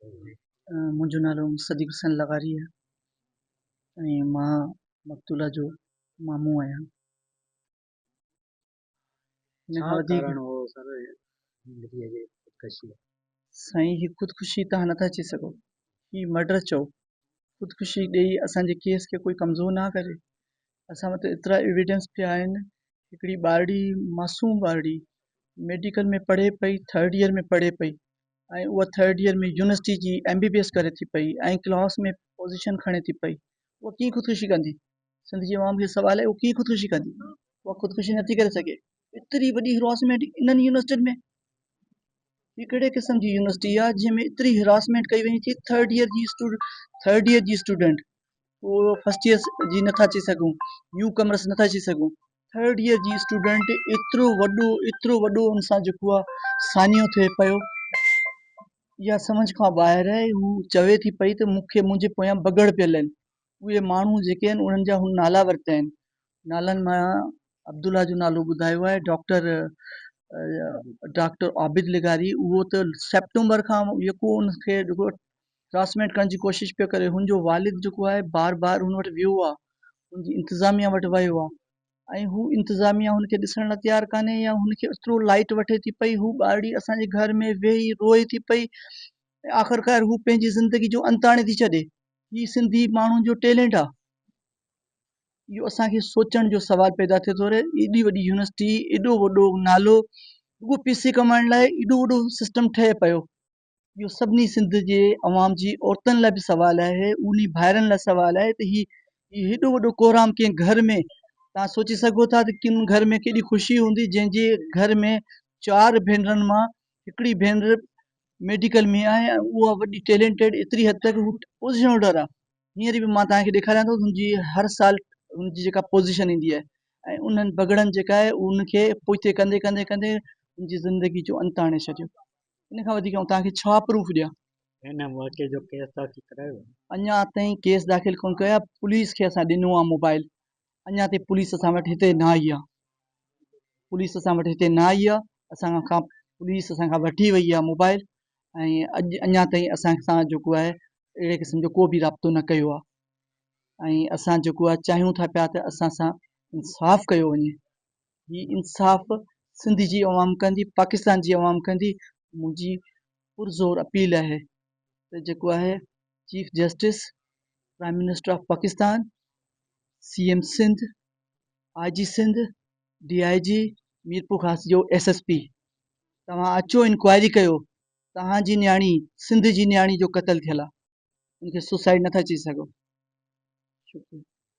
मुंहिंजो नालो सदीक़ हुसैन लगारी आहे ऐं मां मक़तूला जो मामू आहियां। हिन खां छा वधीक कारण हो सर ज़िंदगीअ जे ख़ुदकशी? साईं ही ख़ुदकुशी तव्हां नथा चई सघो, ही मर्डर चओ। ख़ुदकुशी ॾेई असांजे केस खे कोई कमज़ोर ना करे। असां वटि एतिरा एविडेंस पिया आहिनि। हिकिड़ी ॿारड़ी, मासूम ॿारड़ी मेडिकल में पढ़े पई, 3rd ईयर में पढ़े पई ऐं उहा 3rd ईयर में यूनिवर्सिटी जी MBBS करे थी पई ऐं क्लास में पोज़ीशन खणे थी पई। उहा कीअं ख़ुदकुशी कंदी? सिंध जी अवाम खे सवाल आहे, उहा कीअं ख़ुदकुशी कंदी? उहा ख़ुदकुशी नथी करे सघे। एतिरी वॾी हिरासमेंट इन्हनि यूनिवर्सिटियुनि में, ही कहिड़े क़िस्म जी यूनिवर्सिटी आहे जंहिंमें एतिरी हिरासमेंट कई वञे थी? 3rd ईयर जी स्टूडेंट, उहो 1st ईयर जी नथा चई सघूं, न्यू कमर्स नथा चई सघूं। 3rd ईयर जी स्टूडेंट एतिरो वॾो हुन सां जेको आहे सानियो थिए पियो, इहा सम्झ खां ॿाहिरि आहे। हू चवे थी पई त मुंहिंजे पोयां बगड़ पियल आहिनि। उहे माण्हू जेके आहिनि उन्हनि जा हुन नाला वरिता आहिनि। नालनि मां अब्दुल्ला जो नालो ॿुधायो आहे, डॉक्टर आबिद लिगारी। उहो त सेप्टेंबर खां जेको उनखे जेको हरासमेंट करण जी कोशिशि पियो करे, हुनजो वालिद जेको आहे बार बार हुन वटि वियो आहे, हुनजी इंतिज़ामिया वटि वियो आहे ऐं हू इंतिज़ामिया हुनखे ॾिसण लाइ तयारु कान्हे या हुनखे एतिरो लाइट वठे थी पई। हू ॿारड़ी असांजे घर में वेही रोए थी पई ऐं आख़िरकार हू पंहिंजी ज़िंदगी जो अंत आणे थी छॾे। ही सिंधी माण्हुनि जो टैलेंट आहे। इहो असांखे सोचण जो सवाल पैदा थिए थो रहे। एॾी वॾी यूनिवर्सिटी, एॾो वॾो नालो, उहो पैसे कमाइण लाइ एॾो वॾो सिस्टम ठहे पियो। इहो सभिनी सिंध जे अवाम जी औरतुनि लाइ बि सुवाल आहे, उन्ही भाइरनि लाइ सुवाल आहे त ही हेॾो वॾो कोराम कंहिं घर में, तव्हां सोचे सघो था त किन घर में केॾी ख़ुशी हूंदी जंहिंजे घर में 4 भेनरुनि मां हिकिड़ी भेनर मेडिकल में आहे ऐं उहा वॾी टैलेंटेड एतिरी हद तक हू पोज़ीशन होल्डर आहे। हींअर बि मां तव्हांखे ॾेखारियां थो, हुनजी हर साल हुनजी जेका पोज़ीशन ईंदी आहे ऐं उन्हनि बगड़नि जेका आहे उनखे पुठिते कंदे कंदे कंदे हुनजी ज़िंदगी जो अंत आणे छॾियो। इन खां वधीक आउं तव्हांखे छा प्रूफ ॾियां? हिन वाक़े जो केस दाख़िल करायो? अञा ताईं केस दाख़िल कोन कयो आहे। पुलिस खे असां ॾिनो आहे मोबाइल, अञा ताईं पुलिस असां वटि हिते न आई आहे। पुलिस असां वटि हिते न आई आहे। पुलिस असांखां वठी वई आहे मोबाइल ऐं अञा ताईं असां सां जेको आहे अहिड़े क़िस्म जो को बि राब्तो न कयो आहे ऐं असां जेको आहे चाहियूं था पिया त असां सां इंसाफ़ कयो वञे। ही इंसाफ़ सिंध जी अवाम कंदी, पाकिस्तान जी अवाम कंदी। मुंहिंजी पुरज़ोर अपील आहे त जेको आहे chief justice, prime minister of Pakistan, CM Sindh, IG Sindh, DIG Mirpur Khas जो SSP, तव्हां अचो इंक्वायरी कयो। तव्हांजी न्याणी, सिंध जी न्याणी जो क़त्ल थियल आहे, उनखे सुसाइड नथा चई सघो। शुक्रिया।